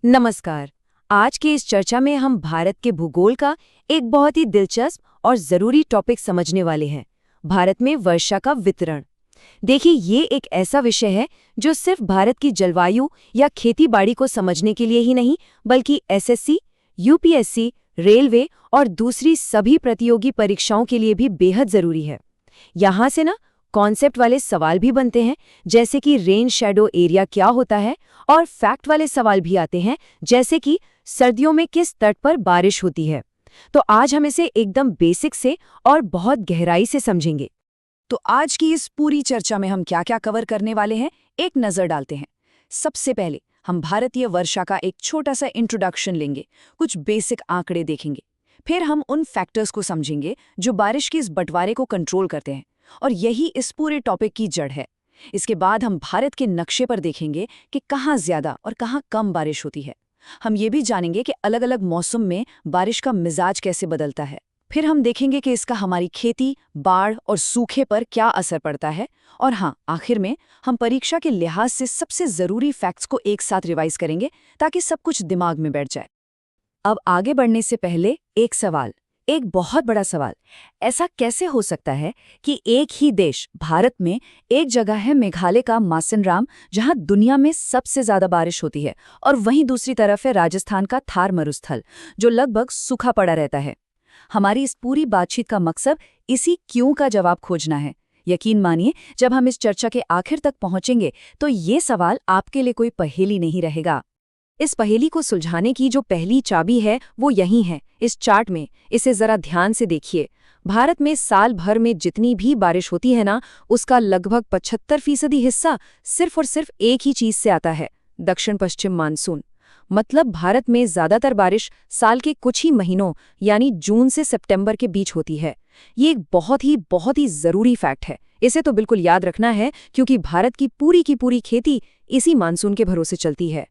नमस्कार। आज की इस चर्चा में हम भारत के भूगोल का एक बहुत ही दिलचस्प और ज़रूरी टॉपिक समझने वाले हैं, भारत में वर्षा का वितरण। देखिए, ये एक ऐसा विषय है जो सिर्फ भारत की जलवायु या खेती-बाड़ी को समझने के लिए ही नहीं, बल्कि एसएससी, यूपीएससी, रेलवे और दूसरी सभी प्रतियोगी परीक्षाओं के लिए भी बेहद ज़रूरी है। यहाँ से ना कॉन्सेप्ट वाले सवाल भी बनते हैं, जैसे कि रेन शैडो एरिया क्या होता है, और फैक्ट वाले सवाल भी आते हैं, जैसे कि सर्दियों में किस तट पर बारिश होती है। तो आज हम इसे एकदम बेसिक से और बहुत गहराई से समझेंगे। तो आज की इस पूरी चर्चा में हम क्या क्या कवर करने वाले हैं, एक नज़र डालते हैं। सबसे पहले हम भारतीय वर्षा का एक छोटा सा इंट्रोडक्शन लेंगे, कुछ बेसिक आंकड़े देखेंगे। फिर हम उन फैक्टर्स को समझेंगे जो बारिश के इस बंटवारे को कंट्रोल करते हैं, और यही इस पूरे टॉपिक की जड़ है। इसके बाद हम भारत के नक्शे पर देखेंगे कि कहाँ ज़्यादा और कहाँ कम बारिश होती है। हम ये भी जानेंगे कि अलग अलग मौसम में बारिश का मिजाज कैसे बदलता है। फिर हम देखेंगे कि इसका हमारी खेती, बाढ़ और सूखे पर क्या असर पड़ता है। और हाँ, आखिर में हम परीक्षा के लिहाज से सबसे ज़रूरी फैक्ट्स को एक साथ रिवाइज करेंगे, ताकि सब कुछ दिमाग में बैठ जाए। अब आगे बढ़ने से पहले एक सवाल, एक बहुत बड़ा सवाल। ऐसा कैसे हो सकता है कि एक ही देश, भारत में, एक जगह है मेघालय का मासिनराम, जहां दुनिया में सबसे ज्यादा बारिश होती है, और वहीं दूसरी तरफ है राजस्थान का थार मरुस्थल, जो लगभग सूखा पड़ा रहता है। हमारी इस पूरी बातचीत का मकसद इसी क्यों का जवाब खोजना है। यकीन मानिए, जब हम इस चर्चा के आखिर तक पहुंचेंगे तो ये सवाल आपके लिए कोई पहेली नहीं रहेगा। इस पहेली को सुलझाने की जो पहली चाबी है वो यही है, इस चार्ट में। इसे जरा ध्यान से देखिए। भारत में साल भर में जितनी भी बारिश होती है ना, उसका लगभग 75% हिस्सा सिर्फ और सिर्फ एक ही चीज से आता है, दक्षिण पश्चिम मानसून। मतलब भारत में ज्यादातर बारिश साल के कुछ ही महीनों, यानी जून से सितंबर के बीच होती है। ये एक बहुत ही जरूरी फैक्ट है। इसे तो बिल्कुल याद रखना है, क्योंकि भारत की पूरी खेती इसी मानसून के भरोसे चलती है।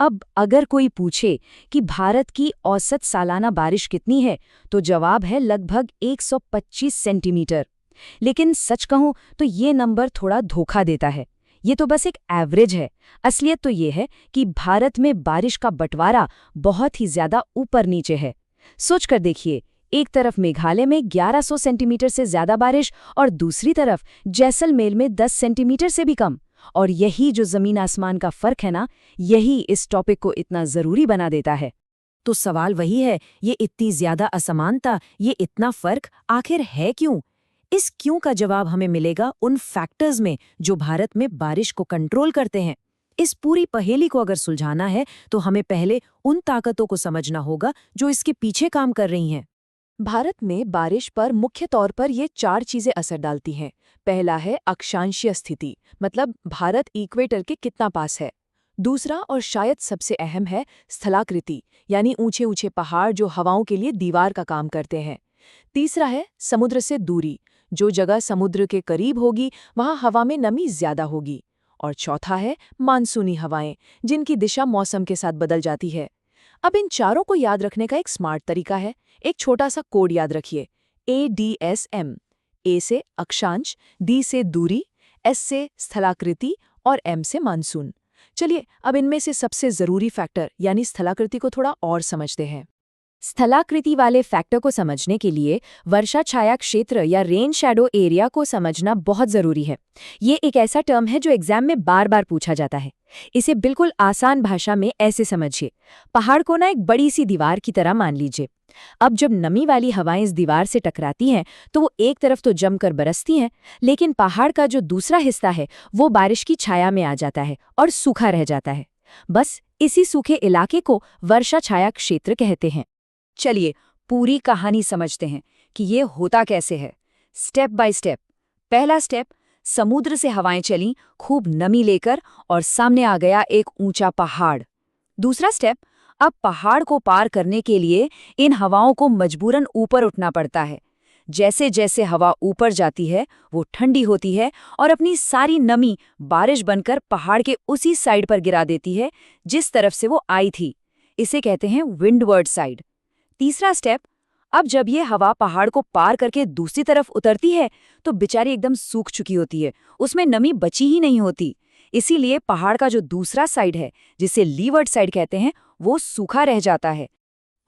अब अगर कोई पूछे कि भारत की औसत सालाना बारिश कितनी है, तो जवाब है लगभग 125 सेंटीमीटर। लेकिन सच कहूं तो ये नंबर थोड़ा धोखा देता है। ये तो बस एक एवरेज है। असलियत तो ये है कि भारत में बारिश का बंटवारा बहुत ही ज्यादा ऊपर नीचे है। सोच कर देखिए, एक तरफ मेघालय में 1100 सेंटीमीटर से ज्यादा बारिश, और दूसरी तरफ जैसलमेर में 10 सेंटीमीटर से भी कम। और यही जो जमीन आसमान का फर्क है ना, यही इस टॉपिक को इतना जरूरी बना देता है। तो सवाल वही है, ये इतनी ज्यादा असमानता, ये इतना फर्क आखिर है क्यों? इस क्यों का जवाब हमें मिलेगा उन फैक्टर्स में जो भारत में बारिश को कंट्रोल करते हैं। इस पूरी पहेली को अगर सुलझाना है तो हमें पहले उन ताकतों को समझना होगा जो इसके पीछे काम कर रही हैं। भारत में बारिश पर मुख्य तौर पर ये 4 चीजें असर डालती हैं। पहला है अक्षांशीय स्थिति, मतलब भारत इक्वेटर के कितना पास है। दूसरा और शायद सबसे अहम है स्थलाकृति, यानी ऊंचे ऊंचे पहाड़ जो हवाओं के लिए दीवार का काम करते हैं। तीसरा है समुद्र से दूरी, जो जगह समुद्र के करीब होगी वहां हवा में नमी ज्यादा होगी। और चौथा है मानसूनी हवाएं, जिनकी दिशा मौसम के साथ बदल जाती है। अब इन चारों को याद रखने का एक स्मार्ट तरीका है। एक छोटा सा कोड याद रखिए, ADSM। ए से अक्षांश, D से दूरी, S से स्थलाकृति और M से मानसून। चलिए अब इनमें से सबसे जरूरी फैक्टर यानी स्थलाकृति को थोड़ा और समझते हैं। स्थलाकृति वाले फैक्टर को समझने के लिए वर्षा छाया क्षेत्र या रेन शैडो एरिया को समझना बहुत जरूरी है। ये एक ऐसा टर्म है जो एग्जाम में बार बार पूछा जाता है। इसे बिल्कुल आसान भाषा में ऐसे समझिए, पहाड़ को ना एक बड़ी सी दीवार की तरह मान लीजिए। अब जब नमी वाली हवाएं इस दीवार से टकराती हैं तो वो एक तरफ तो जमकर बरसती हैं, लेकिन पहाड़ का जो दूसरा हिस्सा है वो बारिश की छाया में आ जाता है और सूखा रह जाता है। बस इसी सूखे इलाके को वर्षा छाया क्षेत्र कहते हैं। चलिए पूरी कहानी समझते हैं कि ये होता कैसे है, स्टेप बाय स्टेप। पहला स्टेप, समुद्र से हवाएं चलीं खूब नमी लेकर, और सामने आ गया एक ऊंचा पहाड़। दूसरा स्टेप, अब पहाड़ को पार करने के लिए इन हवाओं को मजबूरन ऊपर उठना पड़ता है। जैसे जैसे हवा ऊपर जाती है वो ठंडी होती है और अपनी सारी नमी बारिश बनकर पहाड़ के उसी साइड पर गिरा देती है जिस तरफ से वो आई थी। इसे कहते हैं विंडवर्ड साइड। तीसरा स्टेप, अब जब ये हवा पहाड़ को पार करके दूसरी तरफ उतरती है तो बेचारी एकदम सूख चुकी होती है, उसमें नमी बची ही नहीं होती। इसीलिए पहाड़ का जो दूसरा साइड है, जिसे लीवर्ड साइड कहते हैं, वो सूखा रह जाता है।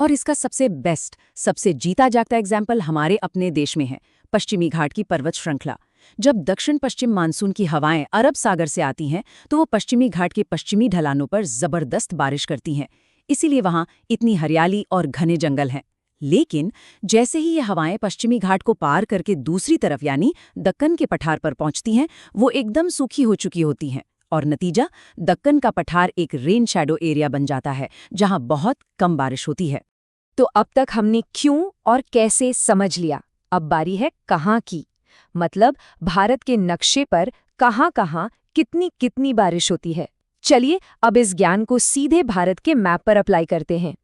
और इसका सबसे बेस्ट, सबसे जीता जागता एग्जाम्पल हमारे अपने देश में है, पश्चिमी घाट की पर्वत श्रृंखला। जब दक्षिण पश्चिम मानसून की हवाएं अरब सागर से आती हैं तो वो पश्चिमी घाट के पश्चिमी ढलानों पर जबरदस्त बारिश करती हैं। इसीलिए वहां इतनी हरियाली और घने जंगल हैं। लेकिन जैसे ही ये हवाएं पश्चिमी घाट को पार करके दूसरी तरफ यानी दक्कन के पठार पर पहुंचती हैं, वो एकदम सूखी हो चुकी होती हैं। और नतीजा, दक्कन का पठार एक रेन शैडो एरिया बन जाता है, जहां बहुत कम बारिश होती है। तो अब तक हमने क्यों और कैसे समझ लिया, अब बारी है कहाँ की। मतलब भारत के नक्शे पर कहाँ-कहाँ कितनी कितनी बारिश होती है। चलिए अब इस ज्ञान को सीधे भारत के मैप पर अप्लाई करते हैं।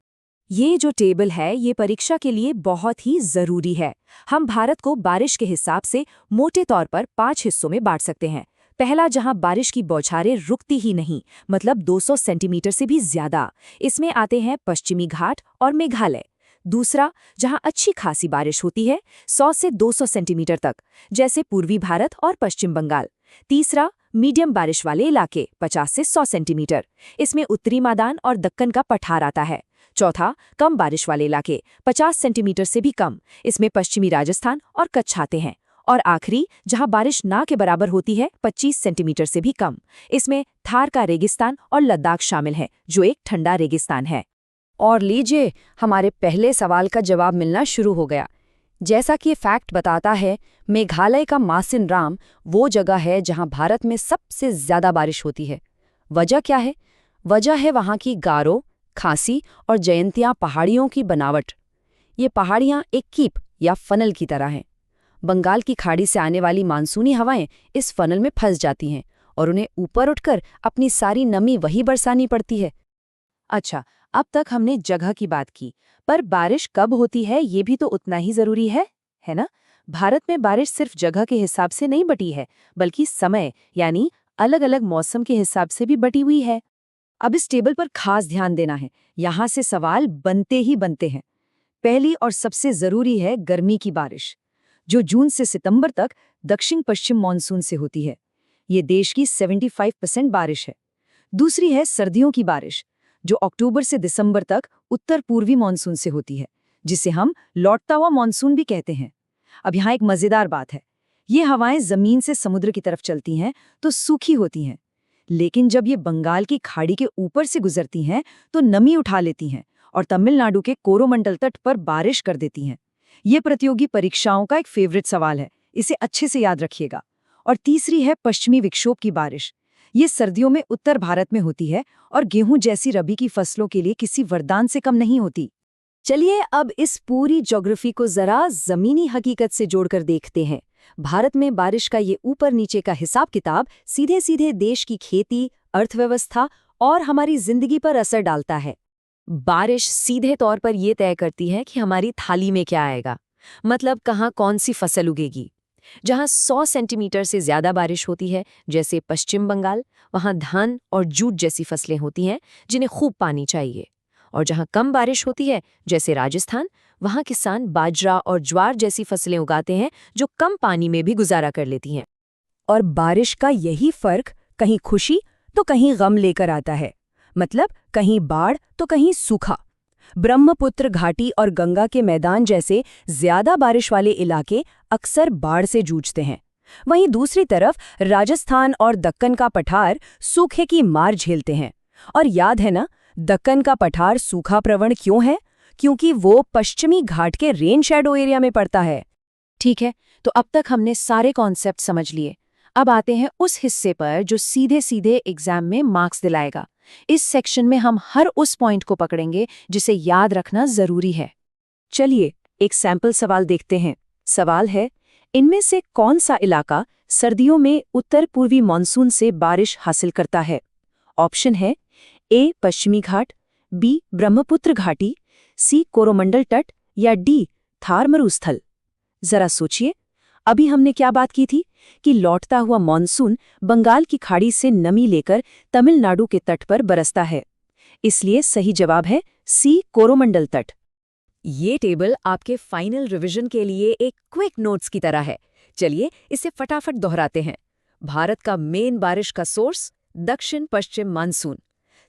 ये जो टेबल है ये परीक्षा के लिए बहुत ही जरूरी है। हम भारत को बारिश के हिसाब से मोटे तौर पर 5 हिस्सों में बांट सकते हैं। पहला, जहां बारिश की बौछारें रुकती ही नहीं, मतलब 200 सेंटीमीटर से भी ज्यादा, इसमें आते हैं पश्चिमी घाट और मेघालय। दूसरा, जहां अच्छी खासी बारिश होती है 100 से 200 सेंटीमीटर तक, जैसे पूर्वी भारत और पश्चिम बंगाल। तीसरा, मीडियम बारिश वाले इलाके 50 से 100 सेंटीमीटर, इसमें उत्तरी मैदान और दक्कन का पठार आता है। चौथा, कम बारिश वाले इलाके 50 सेंटीमीटर से भी कम, इसमें पश्चिमी राजस्थान और कच्छ आते हैं। और आखिरी, जहां बारिश ना के बराबर होती है 25 सेंटीमीटर से भी कम, इसमें थार का रेगिस्तान और लद्दाख शामिल है, जो एक ठंडा रेगिस्तान है। और लीजिए, हमारे पहले सवाल का जवाब मिलना शुरू हो गया। जैसा कि ये फैक्ट बताता है, मेघालय का मासिन राम वो जगह है जहां भारत में सबसे ज्यादा बारिश होती है। वजह क्या है? वजह है वहां की गारो, खासी और जयंतिया पहाड़ियों की बनावट। ये पहाड़ियां एक कीप या फनल की तरह हैं। बंगाल की खाड़ी से आने वाली मानसूनी हवाएं इस फनल में फंस जाती हैं और उन्हें ऊपर उठकर अपनी सारी नमी वही बरसानी पड़ती है। अच्छा, अब तक हमने जगह की बात की, पर बारिश कब होती है ये भी तो उतना ही जरूरी है ना? भारत में बारिश सिर्फ जगह के हिसाब से नहीं बटी है, बल्कि समय यानी अलग अलग मौसम के हिसाब से भी बटी हुई है। अब इस टेबल पर खास ध्यान देना है, यहाँ से सवाल बनते ही बनते हैं। पहली और सबसे जरूरी है गर्मी की बारिश, जो जून से सितंबर तक दक्षिण पश्चिम मानसून से होती है। ये देश की 75% बारिश है। दूसरी है सर्दियों की बारिश, जो अक्टूबर से दिसंबर तक उत्तर पूर्वी मानसून से होती है, जिसे हम लौटता हुआ मानसून भी कहते हैं। अब यहाँ एक मजेदार बात है, ये हवाएं जमीन से समुद्र की तरफ चलती हैं तो सूखी होती हैं, लेकिन जब ये बंगाल की खाड़ी के ऊपर से गुजरती हैं तो नमी उठा लेती हैं और तमिलनाडु के कोरोमंडल तट पर बारिश कर देती हैं। ये प्रतियोगी परीक्षाओं का एक फेवरेट सवाल है, इसे अच्छे से याद रखिएगा। और तीसरी है पश्चिमी विक्षोभ की बारिश। ये सर्दियों में उत्तर भारत में होती है और गेहूं जैसी रबी की फसलों के लिए किसी वरदान से कम नहीं होती। चलिए अब इस पूरी ज्योग्राफी को जरा जमीनी हकीकत से जोड़कर देखते हैं। भारत में बारिश का ये ऊपर नीचे का हिसाब किताब सीधे सीधे देश की खेती, अर्थव्यवस्था और हमारी जिंदगी पर असर डालता है। बारिश सीधे तौर पर ये तय करती है कि हमारी थाली में क्या आएगा, मतलब कहाँ कौन सी फसल उगेगी। जहाँ 100 सेंटीमीटर से ज्यादा बारिश होती है, जैसे पश्चिम बंगाल, वहाँ धान और जूट जैसी फसलें होती हैं जिन्हें खूब पानी चाहिए। और जहाँ कम बारिश होती है, जैसे राजस्थान, वहाँ किसान बाजरा और ज्वार जैसी फसलें उगाते हैं जो कम पानी में भी गुजारा कर लेती हैं। और बारिश का यही फर्क कहीं खुशी तो कहीं गम लेकर आता है, मतलब कहीं बाढ़ तो कहीं सूखा। ब्रह्मपुत्र घाटी और गंगा के मैदान जैसे ज्यादा बारिश वाले इलाके अक्सर बाढ़ से जूझते हैं। वहीं दूसरी तरफ राजस्थान और दक्कन का पठार सूखे की मार झेलते हैं। और याद है ना, दक्कन का पठार सूखा प्रवण क्यों है? क्योंकि वो पश्चिमी घाट के रेन शैडो एरिया में पड़ता है। ठीक है, तो अब तक हमने सारे कॉन्सेप्ट समझ लिए। अब आते हैं उस हिस्से पर जो सीधे सीधे एग्जाम में मार्क्स दिलाएगा। इस सेक्शन में हम हर उस पॉइंट को पकड़ेंगे जिसे याद रखना जरूरी है। चलिए एक सैंपल सवाल देखते हैं। सवाल है, इनमें से कौन सा इलाका सर्दियों में उत्तर पूर्वी मानसून से बारिश हासिल करता है? ऑप्शन है ए पश्चिमी घाट, बी ब्रह्मपुत्र घाटी, सी कोरोमंडल तट या डी थार मरुस्थल। जरा सोचिए, अभी हमने क्या बात की थी कि लौटता हुआ मॉनसून बंगाल की खाड़ी से नमी लेकर तमिलनाडु के तट पर बरसता है। इसलिए सही जवाब है सी कोरोमंडल तट। ये टेबल आपके फाइनल रिवीजन के लिए एक क्विक नोट्स की तरह है। चलिए इसे फटाफट दोहराते हैं। भारत का मेन बारिश का सोर्स दक्षिण पश्चिम मानसून।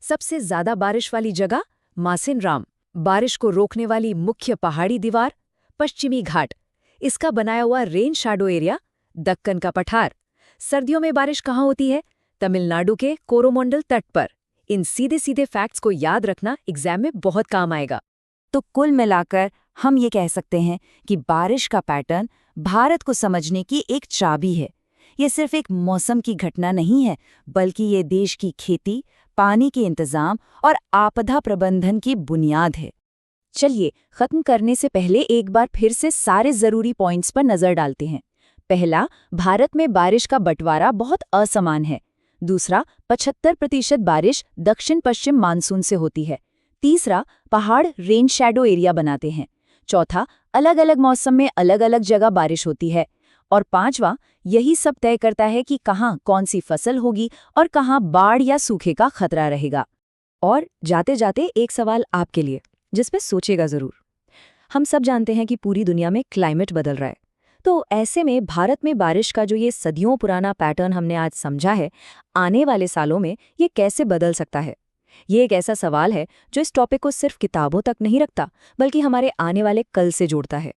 सबसे ज्यादा बारिश वाली जगह मासिनराम। बारिश को रोकने वाली मुख्य पहाड़ी दीवार पश्चिमी घाट। इसका बनाया हुआ रेन शैडो एरिया दक्कन का पठार। सर्दियों में बारिश कहाँ होती है? तमिलनाडु के कोरोमंडल तट पर। इन सीधे सीधे फैक्ट्स को याद रखना एग्जाम में बहुत काम आएगा। तो कुल मिलाकर हम ये कह सकते हैं कि बारिश का पैटर्न भारत को समझने की एक चाबी है। ये सिर्फ एक मौसम की घटना नहीं है, बल्कि ये देश की खेती, पानी के इंतजाम और आपदा प्रबंधन की बुनियाद है। चलिए, खत्म करने से पहले एक बार फिर से सारे जरूरी पॉइंट्स पर नजर डालते हैं। पहला, भारत में बारिश का बंटवारा बहुत असमान है। दूसरा, 75% बारिश दक्षिण पश्चिम मानसून से होती है। तीसरा, पहाड़ रेन शैडो एरिया बनाते हैं। चौथा, अलग अलग मौसम में अलग अलग जगह बारिश होती है। और पांचवा, यही सब तय करता है कि कहाँ कौन सी फसल होगी और कहाँ बाढ़ या सूखे का खतरा रहेगा। और जाते जाते एक सवाल आपके लिए, जिस पे सोचेगा जरूर। हम सब जानते हैं कि पूरी दुनिया में क्लाइमेट बदल रहा है, तो ऐसे में भारत में बारिश का जो ये सदियों पुराना पैटर्न हमने आज समझा है, आने वाले सालों में ये कैसे बदल सकता है? ये एक ऐसा सवाल है जो इस टॉपिक को सिर्फ किताबों तक नहीं रखता, बल्कि हमारे आने वाले कल से जोड़ता है।